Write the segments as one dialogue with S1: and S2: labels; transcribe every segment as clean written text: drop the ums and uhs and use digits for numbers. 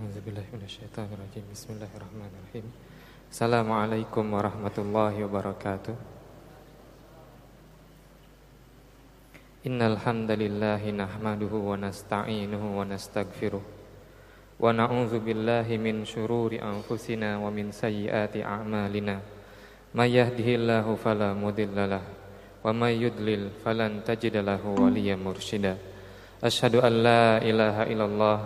S1: A'udzubillahiminasyaitonirrajim. Bismillahirrahmanirrahim. Assalamualaikum warahmatullahi wabarakatuh. Innal hamdalillahi nahmaduhu wa nasta'inuhu wa nastaghfiruh wa na'udzu billahi min syururi anfusina wa min sayyiati a'malina. May yahdihillahu fala mudhillalah wa may yudlil falan tajida lahu waliyyan mursyida. Asyhadu an la ilaha illallah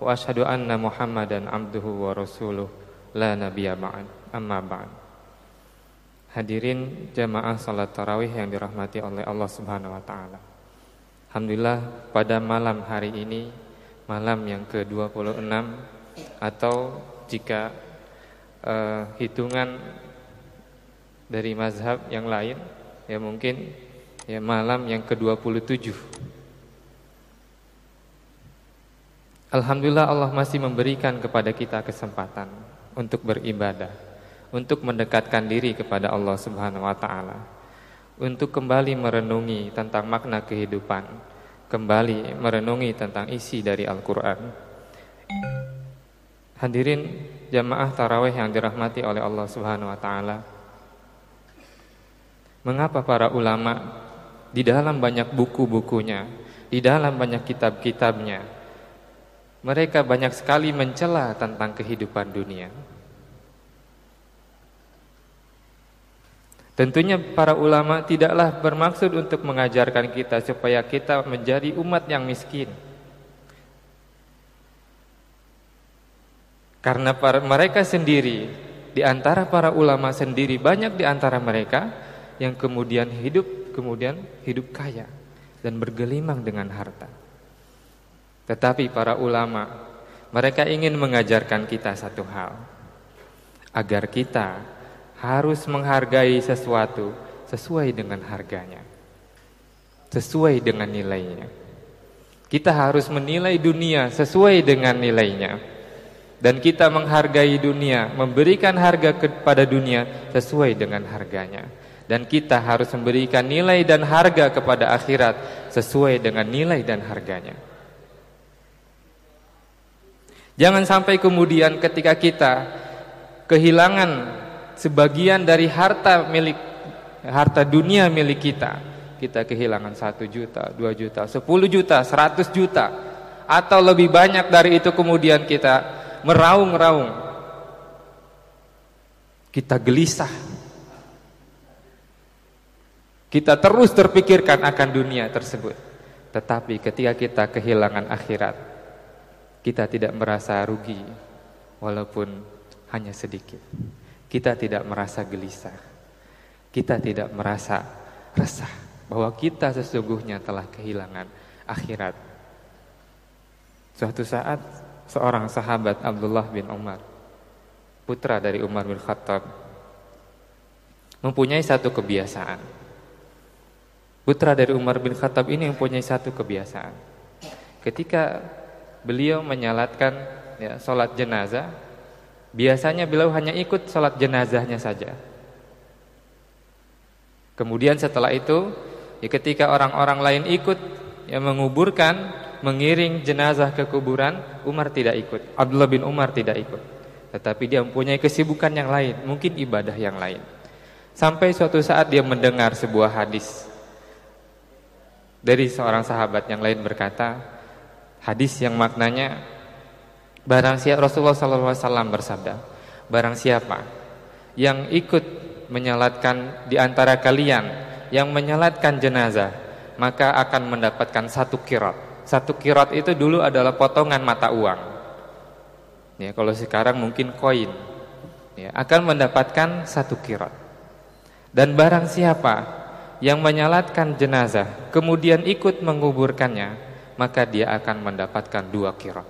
S1: wa asyhadu anna Muhammadan abduhu wa rasuluh la nabiyya ba'd. Amma ba'd. Hadirin jamaah salat tarawih yang dirahmati oleh Allah Subhanahu wa taala. Alhamdulillah pada malam hari ini, malam yang ke-26 atau jika hitungan dari mazhab yang lain ya mungkin ya malam yang ke-27. Alhamdulillah Allah masih memberikan kepada kita kesempatan untuk beribadah, untuk mendekatkan diri kepada Allah Subhanahu wa taala, untuk kembali merenungi tentang makna kehidupan, kembali merenungi tentang isi dari Al-Qur'an. Hadirin jamaah tarawih yang dirahmati oleh Allah Subhanahu wa taala. Mengapa para ulama di dalam banyak buku-bukunya, di dalam banyak kitab-kitabnya mereka banyak sekali mencela tentang kehidupan dunia? Tentunya para ulama tidaklah bermaksud untuk mengajarkan kita supaya kita menjadi umat yang miskin. Karena mereka sendiri, di antara para ulama sendiri, banyak di antara mereka yang kemudian hidup kaya dan bergelimang dengan harta. Tetapi para ulama, mereka ingin mengajarkan kita satu hal, agar kita harus menghargai sesuatu sesuai dengan harganya, sesuai dengan nilainya. Kita harus menilai dunia sesuai dengan nilainya, dan kita menghargai dunia, memberikan harga kepada dunia sesuai dengan harganya. Dan kita harus memberikan nilai dan harga kepada akhirat sesuai dengan nilai dan harganya. Jangan sampai kemudian ketika kita kehilangan sebagian dari harta dunia milik kita, kita kehilangan 1 juta, 2 juta, 10 juta, 100 juta, atau lebih banyak dari itu, kemudian kita meraung-raung, kita gelisah, kita terus terpikirkan akan dunia tersebut. Tetapi ketika kita kehilangan akhirat, kita tidak merasa rugi walaupun hanya sedikit. Kita tidak merasa gelisah, kita tidak merasa resah bahwa kita sesungguhnya telah kehilangan akhirat. Suatu saat seorang sahabat Abdullah bin Umar, putra dari Umar bin Khattab, mempunyai satu kebiasaan. Putra dari Umar bin Khattab ini mempunyai satu kebiasaan. Ketika beliau menyalatkan sholat jenazah, biasanya beliau hanya ikut sholat jenazahnya saja. Kemudian setelah itu, ketika orang-orang lain ikut menguburkan, mengiring jenazah ke kuburan, Umar tidak ikut. Abdullah bin Umar tidak ikut. Tetapi dia mempunyai kesibukan yang lain, mungkin ibadah yang lain. Sampai suatu saat dia mendengar sebuah hadis dari seorang sahabat yang lain berkata, hadis yang maknanya, Rasulullah SAW bersabda, barang siapa yang ikut menyalatkan di antara kalian, yang menyalatkan jenazah, maka akan mendapatkan 1 qirat. 1 qirat itu dulu adalah potongan mata uang. Ya, kalau sekarang mungkin koin. Ya, akan mendapatkan 1 qirat. Dan barang siapa yang menyalatkan jenazah kemudian ikut menguburkannya, maka dia akan mendapatkan 2 qirat.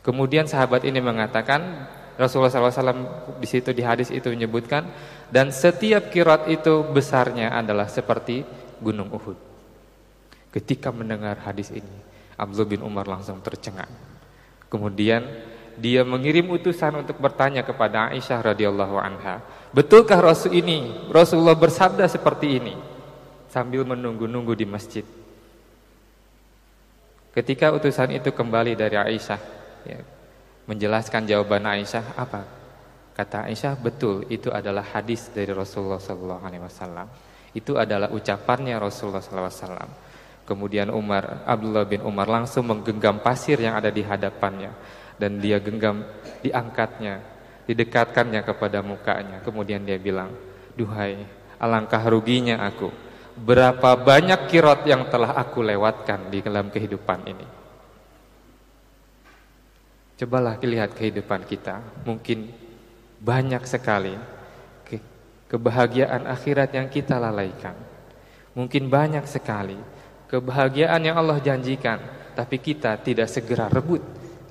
S1: Kemudian sahabat ini mengatakan, Rasulullah SAW di situ di hadis itu menyebutkan, dan setiap qirat itu besarnya adalah seperti gunung Uhud. Ketika mendengar hadis ini, Abdullah bin Umar langsung tercengang. Kemudian dia mengirim utusan untuk bertanya kepada Aisyah radhiyallahu anha, betulkah Rasulullah bersabda seperti ini? Sambil menunggu-nunggu di masjid. Ketika utusan itu kembali dari Aisyah, menjelaskan jawaban Aisyah, apa? Kata Aisyah, betul, itu adalah hadis dari Rasulullah SAW. Itu adalah ucapannya Rasulullah SAW. Kemudian Abdullah bin Umar langsung menggenggam pasir yang ada di hadapannya, dan dia genggam, diangkatnya, didekatkannya kepada mukanya. Kemudian dia bilang, duhai, alangkah ruginya aku, berapa banyak kirot yang telah aku lewatkan di dalam kehidupan ini. Cobalah lihat kehidupan kita, mungkin banyak sekali kebahagiaan akhirat yang kita lalaikan. Mungkin banyak sekali kebahagiaan yang Allah janjikan, tapi kita tidak segera rebut,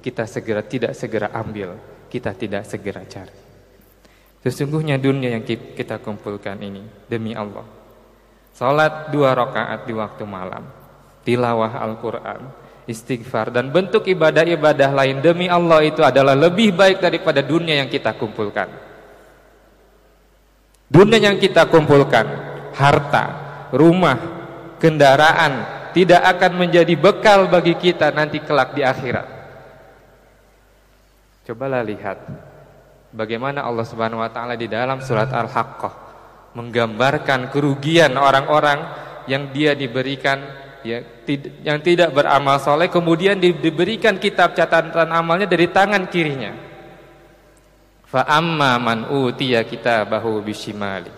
S1: kita tidak segera ambil, kita tidak segera cari. Sesungguhnya dunia yang kita kumpulkan ini demi Allah. Salat 2 rakaat di waktu malam, tilawah Al-Quran, istighfar, dan bentuk ibadah-ibadah lain demi Allah itu adalah lebih baik daripada dunia yang kita kumpulkan. Dunia yang kita kumpulkan, harta, rumah, kendaraan, tidak akan menjadi bekal bagi kita nanti kelak di akhirat. Cobalah lihat bagaimana Allah Subhanahu wa taala di dalam surat Al-Haqqah menggambarkan kerugian orang-orang yang dia diberikan yang tidak beramal soleh, kemudian diberikan kitab catatan amalnya dari tangan kirinya. Fa amma man utiya kitabahu bishimali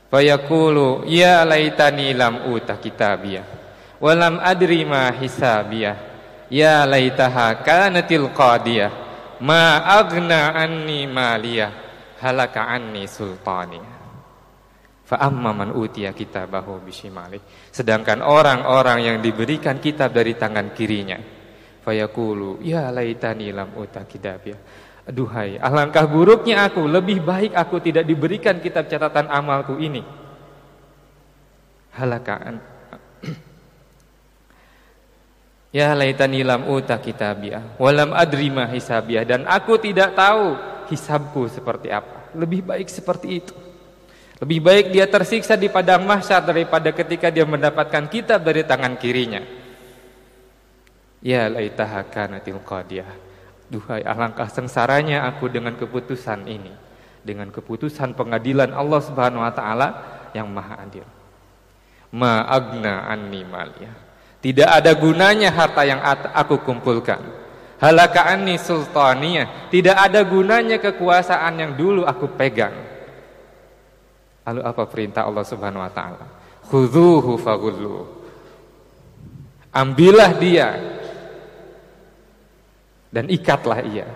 S1: fa yaqulu ya laitani lam uta kitabiyah wa lam adri ma hisabiyah ya laitaha kanatil qadiyah ma aghna anni maliyah halaka anni sultani. Fa amma man utiya kitabahu bishimali, sedangkan orang-orang yang diberikan kitab dari tangan kirinya, fa yaqulu ya laitani lam uta kitabiyah, aduhai, alangkah buruknya aku, lebih baik aku tidak diberikan kitab catatan amalku ini. Halakaan ya laitani lam uta kitabiyah wa lam adri ma hisabiyah, dan aku tidak tahu hisabku seperti apa. Lebih baik seperti itu. Lebih baik dia tersiksa di padang mahsyar daripada ketika dia mendapatkan kitab dari tangan kirinya. Ya laitaha kanatil qadiyah, duhai, alangkah sengsaranya aku dengan keputusan ini, dengan keputusan pengadilan Allah Subhanahu wa taala yang Maha Adil. Ma agna anni maliyah, tidak ada gunanya harta yang aku kumpulkan. Halaka anni sultaniyah, tidak ada gunanya kekuasaan yang dulu aku pegang. Lalu apa perintah Allah Subhanahu wa taala? Khudhuhu faghullu, ambillah dia dan ikatlah ia.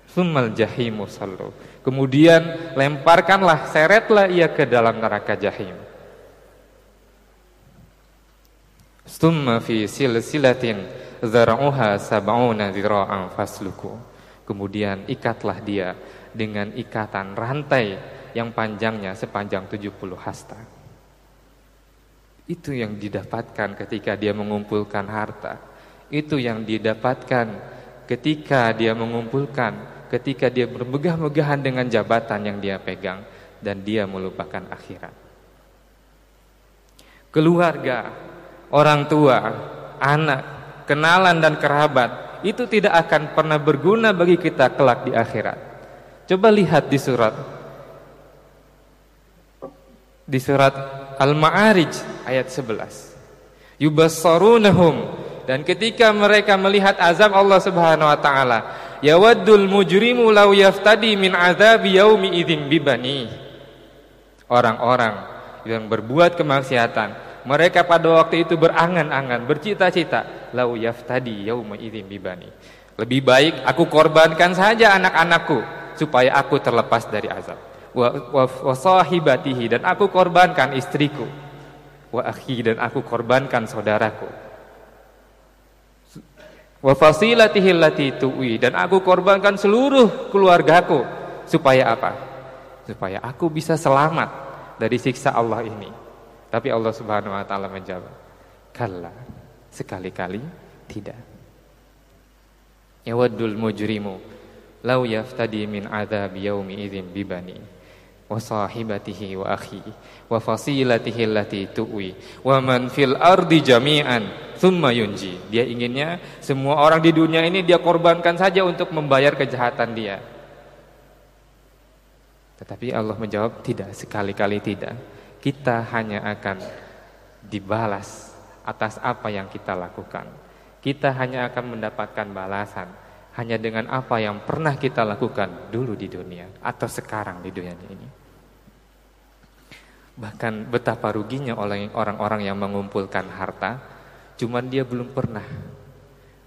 S1: Tsummal jahimu sallu, kemudian lemparkanlah, seretlah ia ke dalam neraka jahim. Tsumma fi silsilatin zar'uha sab'una dzira'an fasluku, kemudian ikatlah dia dengan ikatan rantai yang panjangnya sepanjang 70 hasta. Itu yang didapatkan ketika dia mengumpulkan harta. Itu yang didapatkan ketika dia mengumpulkan, ketika dia bermegah-megahan dengan jabatan yang dia pegang, dan dia melupakan akhirat. Keluarga, orang tua, anak, kenalan dan kerabat, itu tidak akan pernah berguna bagi kita kelak di akhirat. Coba lihat di surat Al-Ma'arij ayat 11. Yubassarunahum, dan ketika mereka melihat azab Allah Subhanahu wa taala, yawaddul mujrimu law yaftadi min azabi yaumi idzin bibani. Orang-orang yang berbuat kemaksiatan, mereka pada waktu itu berangan-angan, bercita-cita, law yaftadi yauma idzin bibani. Lebih baik aku korbankan saja anak-anakku supaya aku terlepas dari azab. Wa sahibatihi, dan aku korbankan istriku, wa akhi, dan aku korbankan saudaraku, wa fasilatihi allati tuwi, dan aku korbankan seluruh keluargaku. Supaya apa? Supaya aku bisa selamat dari siksa Allah ini. Tapi Allah Subhanahu wa taala menjawab, kalla, sekali-kali tidak. Yawaddul mujrimu law yaftadi min adzab yaumi idzin bibani wa sahibatihi wa akhi wa fasilatihi allati tuwi wa man fil ardi jami'an thumma yunji. Dia inginnya semua orang di dunia ini dia korbankan saja untuk membayar kejahatan dia. Tetapi Allah menjawab, tidak, sekali-kali tidak. Kita hanya akan dibalas atas apa yang kita lakukan. Kita hanya akan mendapatkan balasan hanya dengan apa yang pernah kita lakukan dulu di dunia atau sekarang di dunia ini. Bahkan betapa ruginya orang-orang yang mengumpulkan harta, cuman dia belum pernah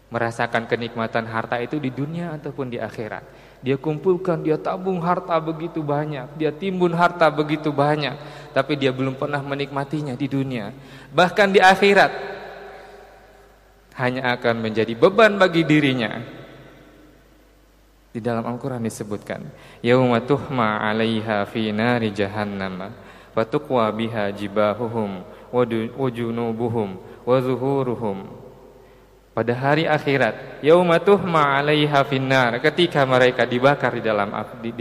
S1: merasakan kenikmatan harta itu di dunia ataupun di akhirat. Dia kumpulkan, dia tabung harta begitu banyak, dia timbun harta begitu banyak, tapi dia belum pernah menikmatinya di dunia. Bahkan di akhirat hanya akan menjadi beban bagi dirinya. Di dalam Al-Quran disebutkan, yauma tuhma 'alaiha fi nari jahannam wa tuqwa biha jibahuhum wa junubuhum wa zuhuruhum. Pada hari akhirat, yauma tuhma 'alaiha finnar, ketika mereka dibakar di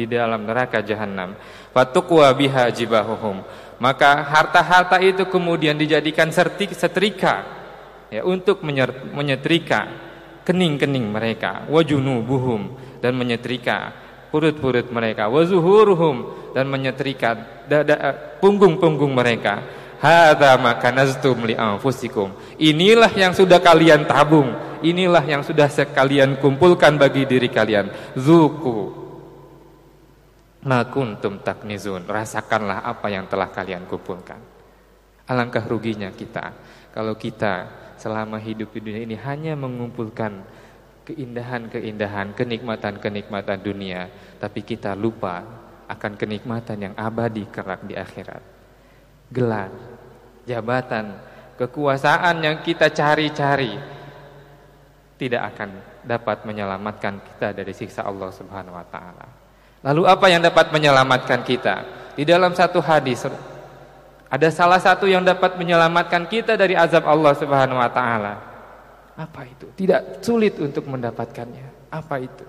S1: dalam neraka jahanam, wa tuqwa biha jibahuhum, maka harta-harta itu kemudian dijadikan setrika ya, untuk menyetrika kening-kening mereka, wa junubuhum, dan menyetrika perut-perut mereka, wa zuhuruhum, dan menyetrika punggung-punggung mereka. Hadza ma kanaztum li anfusikum, inilah yang sudah kalian tabung, inilah yang sudah kalian kumpulkan bagi diri kalian. Zuku ma kuntum taknizun, rasakanlah apa yang telah kalian kumpulkan. Alangkah ruginya kita kalau kita selama hidup di dunia ini hanya mengumpulkan keindahan-keindahan, kenikmatan-kenikmatan dunia, tapi kita lupa akan kenikmatan yang abadi kelak di akhirat. Gelar, jabatan, kekuasaan yang kita cari-cari tidak akan dapat menyelamatkan kita dari siksa Allah Subhanahu wa taala. Lalu apa yang dapat menyelamatkan kita? Di dalam satu hadis ada salah satu yang dapat menyelamatkan kita dari azab Allah Subhanahu wa taala. Apa itu? Tidak sulit untuk mendapatkannya. Apa itu?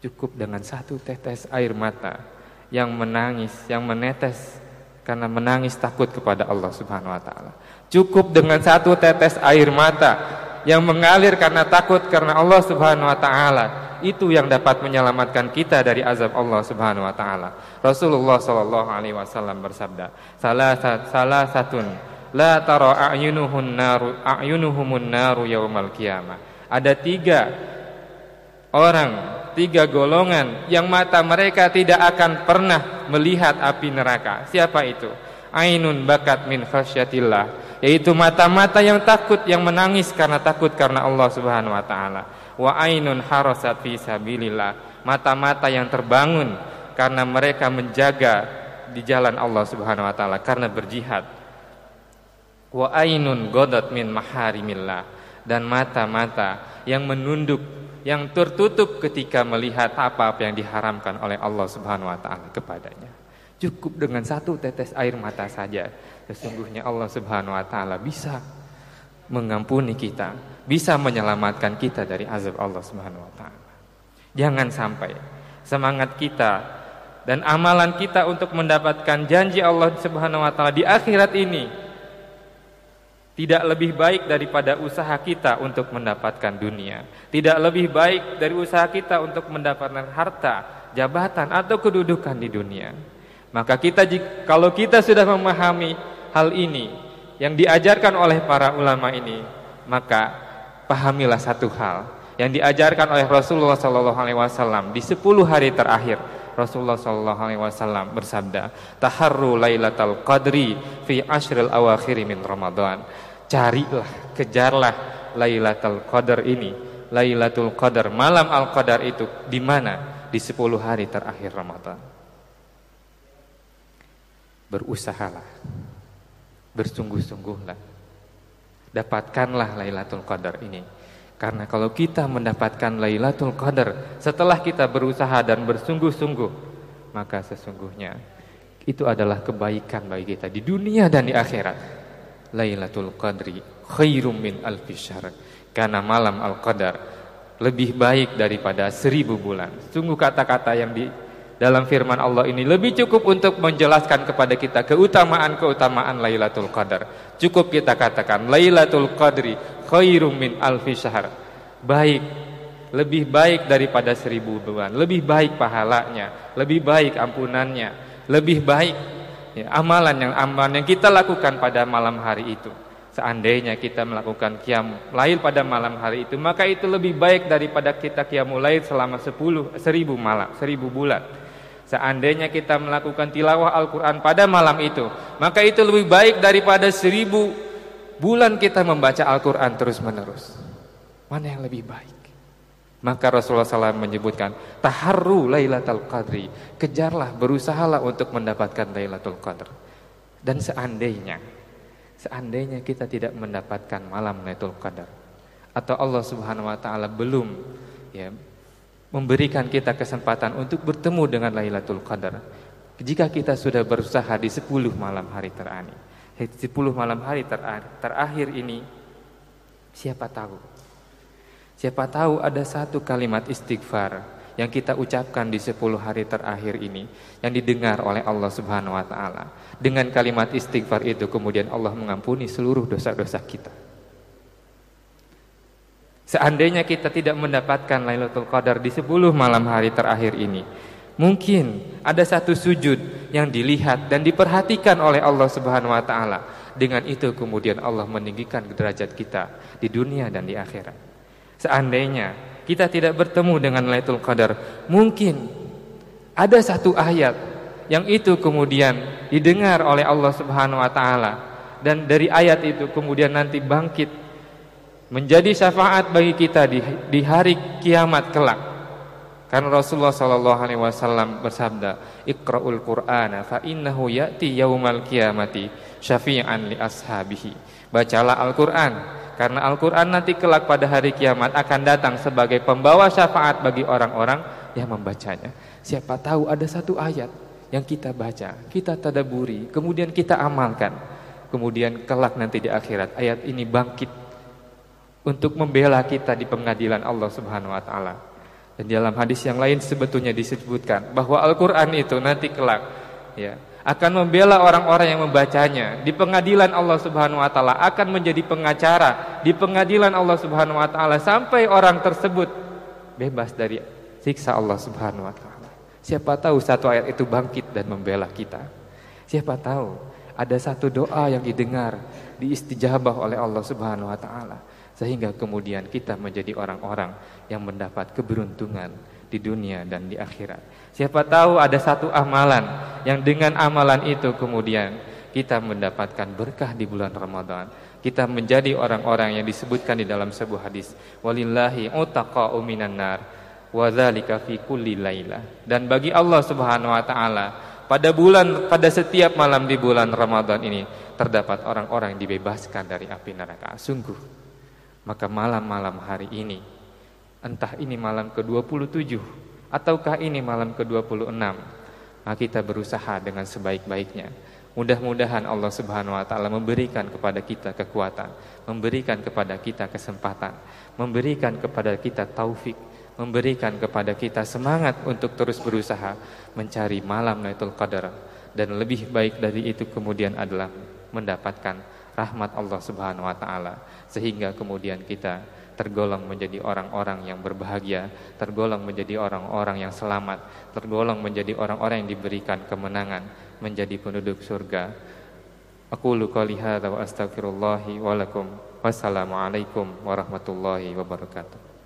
S1: Cukup dengan satu tetes air mata yang menangis, yang menetes karena menangis takut kepada Allah Subhanahu wa taala. Cukup dengan satu tetes air mata yang mengalir karena takut karena Allah Subhanahu wa taala. Itu yang dapat menyelamatkan kita dari azab Allah Subhanahu wa taala. Rasulullah sallallahu alaihi wasallam bersabda, salasatun la tara a'yunuhumun naru yaumal qiyamah. Ada 3 orang, 3 golongan yang mata mereka tidak akan pernah melihat api neraka. Siapa itu? Ainun bakat min khasyatillah, yaitu mata-mata yang takut, yang menangis karena takut karena Allah Subhanahu wa taala. Wa ainun harasat fi sabilillah, mata-mata yang terbangun karena mereka menjaga di jalan Allah Subhanahu wa taala karena berjihad. Wa ainun godat min maharimillah, dan mata-mata yang menunduk, yang tertutup ketika melihat apa-apa yang diharamkan oleh Allah Subhanahu wa taala kepadanya. Cukup dengan satu tetes air mata saja, sesungguhnya Allah Subhanahu wa taala bisa mengampuni kita, bisa menyelamatkan kita dari azab Allah Subhanahu wa taala. Jangan sampai semangat kita dan amalan kita untuk mendapatkan janji Allah Subhanahu wa taala di akhirat ini tidak lebih baik daripada usaha kita untuk mendapatkan dunia, tidak lebih baik dari usaha kita untuk mendapatkan harta, jabatan atau kedudukan di dunia. Maka kalau kita sudah memahami hal ini yang diajarkan oleh para ulama ini, maka pahamilah satu hal yang diajarkan oleh Rasulullah SAW di 10 hari terakhir. Rasulullah SAW bersabda, taharru lailatal qadri fi ashril awakhir min Ramadan. Carilah, kejarlah Lailatul Qadar ini, Lailatul Qadar, malam Al-Qadar itu di mana? Di 10 hari terakhir Ramadan. Berusahalah, bersungguh-sungguhlah, dapatkanlah Lailatul Qadar ini. Karena kalau kita mendapatkan Lailatul Qadar setelah kita berusaha dan bersungguh-sungguh, maka sesungguhnya itu adalah kebaikan bagi kita di dunia dan di akhirat. Lailatul Qadri khairum min alfi syahr, karena malam Al-Qadar lebih baik daripada 1000 bulan. Sungguh kata-kata yang dalam firman Allah ini lebih cukup untuk menjelaskan kepada kita keutamaan-keutamaan Lailatul Qadar. Cukup kita katakan Lailatul Qadri khairum min alfi syahr. Baik, lebih baik daripada 1000 bulan, lebih baik pahalanya, lebih baik ampunannya, lebih baik amalan yang kita lakukan pada malam hari itu. Seandainya kita melakukan qiyam lail pada malam hari itu, maka itu lebih baik daripada kita qiyamul lail selama 1000 malam, 1000 bulan. Seandainya kita melakukan tilawah Al-Quran pada malam itu, maka itu lebih baik daripada 1000 bulan kita membaca Al-Quran terus-menerus. Mana yang lebih baik? Maka Rasulullah SAW menyebutkan, taharru Lailatul Qadri, kejarlah, berusahalah untuk mendapatkan Lailatul Qadar. Dan seandainya kita tidak mendapatkan malam Lailatul Qadar, atau Allah Subhanahu wa taala belum memberikan kita kesempatan untuk bertemu dengan Lailatul Qadar, jika kita sudah berusaha di 10 malam hari terakhir, 10 malam hari terakhir ini, siapa tahu ada satu kalimat istighfar yang kita ucapkan di 10 hari terakhir ini yang didengar oleh Allah Subhanahu wa taala. Dengan kalimat istighfar itu kemudian Allah mengampuni seluruh dosa-dosa kita. Seandainya kita tidak mendapatkan Lailatul Qadar di 10 malam hari terakhir ini, mungkin ada satu sujud yang dilihat dan diperhatikan oleh Allah Subhanahu wa taala. Dengan itu kemudian Allah meninggikan derajat kita di dunia dan di akhirat. Seandainya kita tidak bertemu dengan Lailatul Qadar, mungkin ada satu ayat yang itu kemudian didengar oleh Allah Subhanahu wa taala, dan dari ayat itu kemudian nanti bangkit menjadi syafaat bagi kita di hari kiamat kelak. Karena Rasulullah SAW bersabda, Iqra'ul Qur'ana fa innahu ya'ti yaumal qiyamati syafi'an li ashabihi. Bacalah Al-Qur'an, karena Al-Qur'an nanti kelak pada hari kiamat akan datang sebagai pembawa syafaat bagi orang-orang yang membacanya. Siapa tahu ada satu ayat yang kita baca, kita tadabburi, kemudian kita amalkan, kemudian kelak nanti di akhirat ayat ini bangkit untuk membela kita di pengadilan Allah Subhanahu wa taala. Dan dalam hadis yang lain sebetulnya disebutkan bahwa Al-Qur'an itu nanti kelak akan membela orang-orang yang membacanya di pengadilan Allah Subhanahu wa taala, akan menjadi pengacara di pengadilan Allah Subhanahu wa taala sampai orang tersebut bebas dari siksa Allah Subhanahu wa taala. Siapa tahu satu ayat itu bangkit dan membela kita. Siapa tahu ada satu doa yang didengar, diistijabah oleh Allah Subhanahu wa taala, sehingga kemudian kita menjadi orang-orang yang mendapat keberuntungan di dunia dan di akhirat. Siapa tahu ada satu amalan yang dengan amalan itu kemudian kita mendapatkan berkah di bulan Ramadan. Kita menjadi orang-orang yang disebutkan di dalam sebuah hadis, walillahi utaqa'u minan nar wa dzalika fi kulli lailah. Dan bagi Allah Subhanahu wa taala pada setiap malam di bulan Ramadan ini terdapat orang-orang yang dibebaskan dari api neraka. Sungguh, maka malam-malam hari ini, entah ini malam ke-27 ataukah ini malam ke-26, maka kita berusaha dengan sebaik-baiknya. Mudah-mudahan Allah Subhanahu wa taala memberikan kepada kita kekuatan, memberikan kepada kita kesempatan, memberikan kepada kita taufik, memberikan kepada kita semangat untuk terus berusaha mencari malam Lailatul Qadar. Dan lebih baik dari itu kemudian adalah mendapatkan rahmat Allah Subhanahu wa taala, sehingga kemudian kita tergolong menjadi orang-orang yang berbahagia, tergolong menjadi orang-orang yang selamat, tergolong menjadi orang-orang yang diberikan kemenangan menjadi penduduk surga. Aqulu qouli hadza wa astaghfirullahi wa lakum. Wassalamualaikum warahmatullahi wabarakatuh.